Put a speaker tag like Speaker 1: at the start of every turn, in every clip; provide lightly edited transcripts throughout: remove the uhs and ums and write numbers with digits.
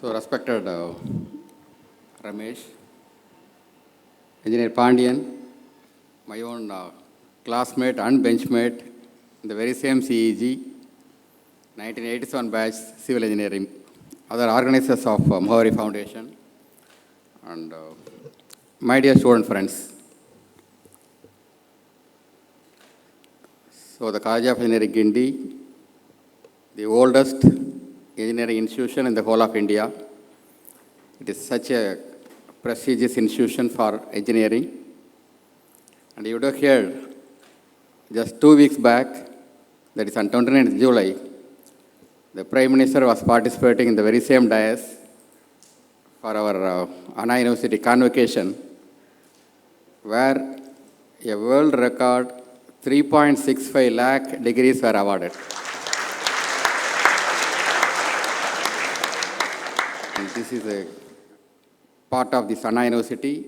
Speaker 1: So, respected Ramesh, Engineer Pandian, my own classmate and benchmate in the very same CEG, 1987 batch civil engineering, other organizers of Mugavari Foundation, and my dear student friends. So, the College of Engineering Gindi, the oldest engineering institution in the whole of India. It is such a prestigious institution for engineering. And you would have heard just 2 weeks back, that is on 29th July, the Prime Minister was participating in the very same dais for our Anna University convocation, where a world record 3.65 lakh degrees were awarded. And this is a part of the Chennai University,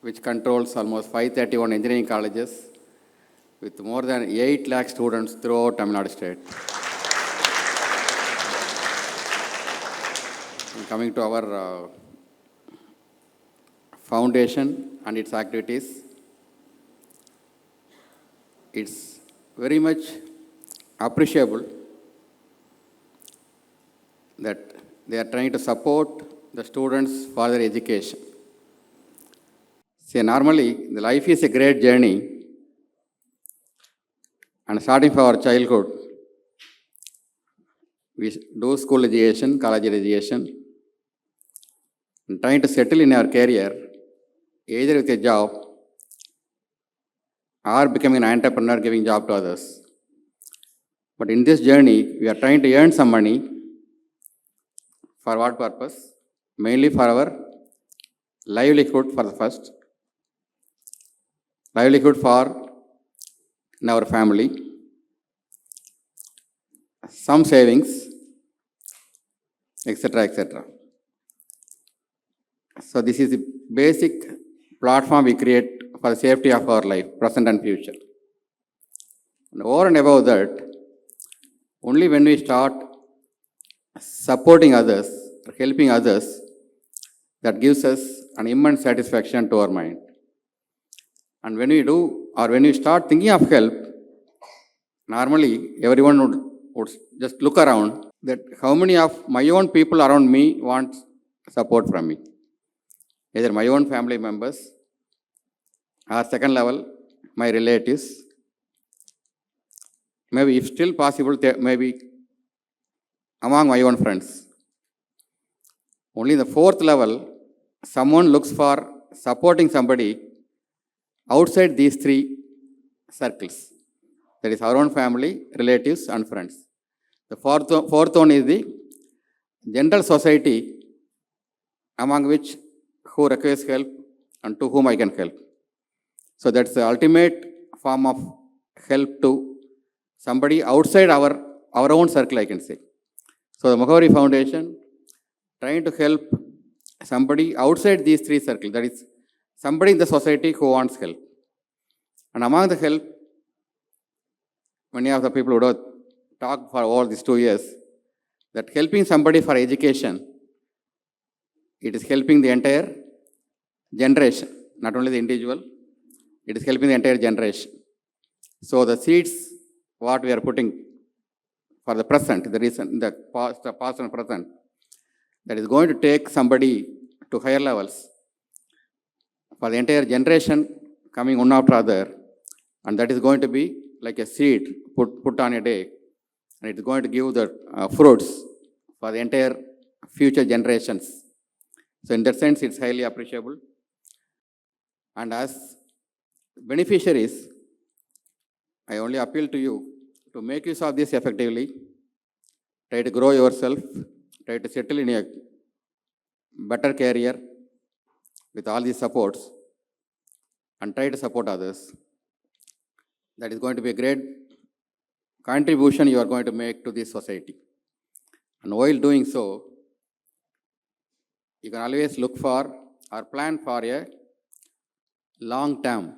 Speaker 1: which controls almost 531 engineering colleges with more than 8 lakh students throughout Tamil Nadu state. And coming to our foundation and its activities, it's very much appreciable that they are trying to support the students for their education. See, normally, the life is a great journey, and starting from our childhood, we do school education, college education, and trying to settle in our career, either with a job or becoming an entrepreneur, giving job to others. But in this journey, we are trying to earn some money. For what purpose? Mainly for our livelihood for the first, livelihood for in our family, some savings, etc., etc. So this is the basic platform we create for the safety of our life, present and future. And over and above that, only when we start supporting others, helping others, that gives us an immense satisfaction to our mind. And when we do, or when we start thinking of help, normally everyone would just look around that how many of my own people around me want support from me. Either my own family members, or second level, my relatives, maybe if still possible, maybe among my own friends. Only the fourth level, someone looks for supporting somebody outside these three circles. That is our own family, relatives, and friends. The fourth one is the general society, among which who requires help and to whom I can help. So that's the ultimate form of help to somebody outside our own circle, I can say. So the Mugavari Foundation trying to help somebody outside these three circles, that is somebody in the society who wants help. And among the help, many of the people would have talked for all these 2 years, that helping somebody for education, it is helping the entire generation, not only the individual, it is helping the entire generation. So the seeds, what we are putting for the present, the recent, the past and present, that is going to take somebody to higher levels for the entire generation coming one after other, and that is going to be like a seed put on a day, and it's going to give the fruits for the entire future generations. So in that sense, it's highly appreciable. And as beneficiaries, I only appeal to you to make use of this effectively, try to grow yourself, try to settle in a better career with all these supports, and try to support others. That is going to be a great contribution you are going to make to this society. And while doing so, you can always look for or plan for a long term.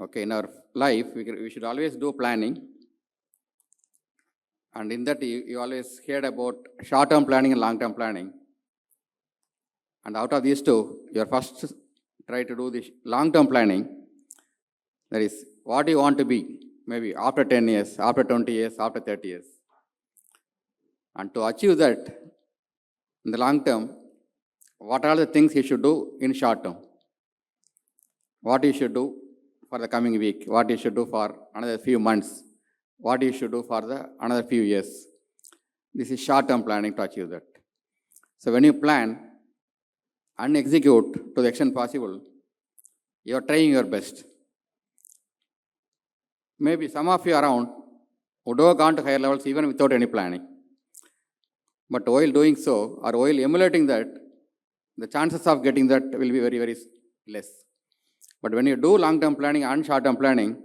Speaker 1: Okay, in our life, we should always do planning And in that, you always heard about short-term planning and long-term planning. And out of these two, you first try to do this long-term planning. That is, what you want to be, maybe after 10 years, after 20 years, after 30 years. And to achieve that, in the long term, what are the things you should do in short term? What you should do for the coming week? What you should do for another few months? What you should do for another few years? This is short-term planning to achieve that. So when you plan and execute to the extent possible, you are trying your best. Maybe some of you around would have gone to higher levels even without any planning. But while doing so, or while emulating that, the chances of getting that will be very, very less. But when you do long-term planning and short-term planning,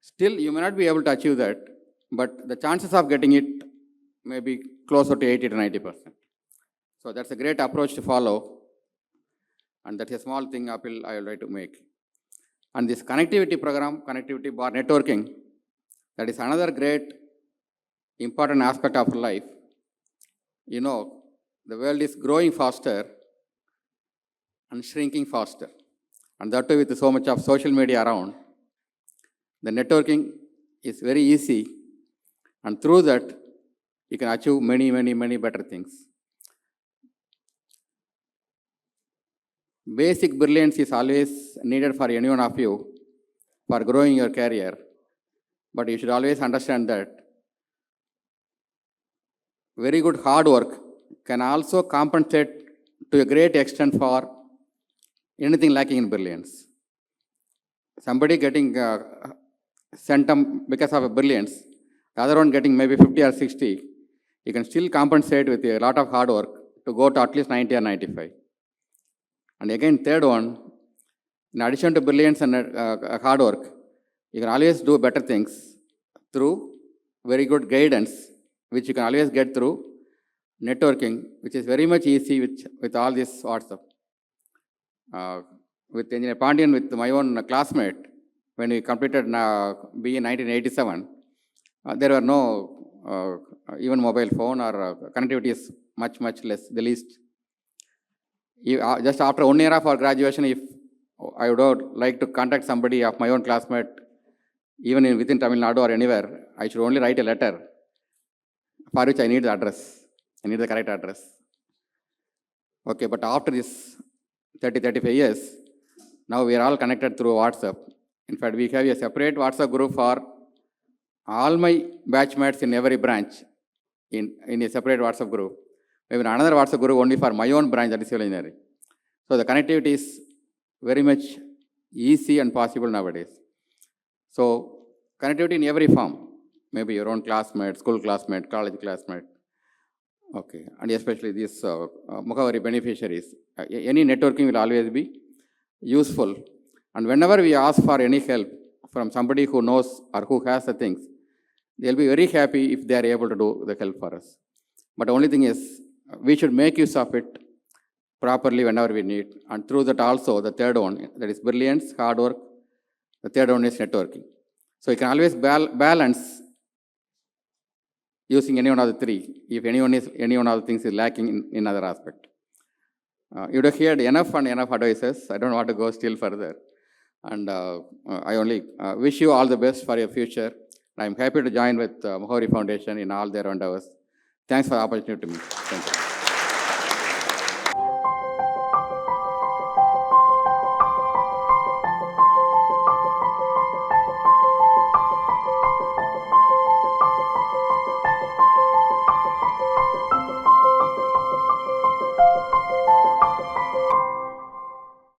Speaker 1: still you may not be able to achieve that, but the chances of getting it may be closer to 80 to 90%. So that's a great approach to follow, and that's a small thing I will try to make. And this connectivity program, connectivity bar networking, that is another great important aspect of life. You know, the world is growing faster and shrinking faster. And that too with so much of social media around, the networking is very easy, and through that, you can achieve many, many, many better things. Basic brilliance is always needed for any one of you for growing your career, but you should always understand that very good hard work can also compensate to a great extent for anything lacking in brilliance. Somebody getting centum because of a brilliance, the other one getting maybe 50 or 60, you can still compensate with a lot of hard work to go to at least 90 or 95. And again, third one, in addition to brilliance and hard work, you can always do better things through very good guidance, which you can always get through networking, which is very much easy with all this WhatsApp. With Engineer Pandian, with my own classmate, when we completed BE in 1987, there were no even mobile phone or connectivity is much, much less, the least. Just after 1 year of our graduation, if I would have liked to contact somebody of my own classmate, even within Tamil Nadu or anywhere, I should only write a letter for which I need the address. I need the correct address. Okay, but after this 35 years, now we are all connected through WhatsApp. In fact, we have a separate WhatsApp group for all my batchmates in every branch in a separate WhatsApp group. Maybe another WhatsApp group only for my own branch, that is civil engineering. So the connectivity is very much easy and possible nowadays. So connectivity in every form, maybe your own classmate, school classmate, college classmate. Okay, and especially these Mugavari beneficiaries. Any networking will always be useful. And whenever we ask for any help from somebody who knows or who has the things, they'll be very happy if they are able to do the help for us. But the only thing is, we should make use of it properly whenever we need. And through that also, the third one, that is brilliance, hard work. The third one is networking. So you can always balance using any one of the three, if any one of the things is lacking in other aspect. You would have heard enough and enough advices. I don't want to go still further. And I only wish you all the best for your future. I'm happy to join with Mugavari Foundation in all their endeavors. Thanks for the opportunity to me. Thank you.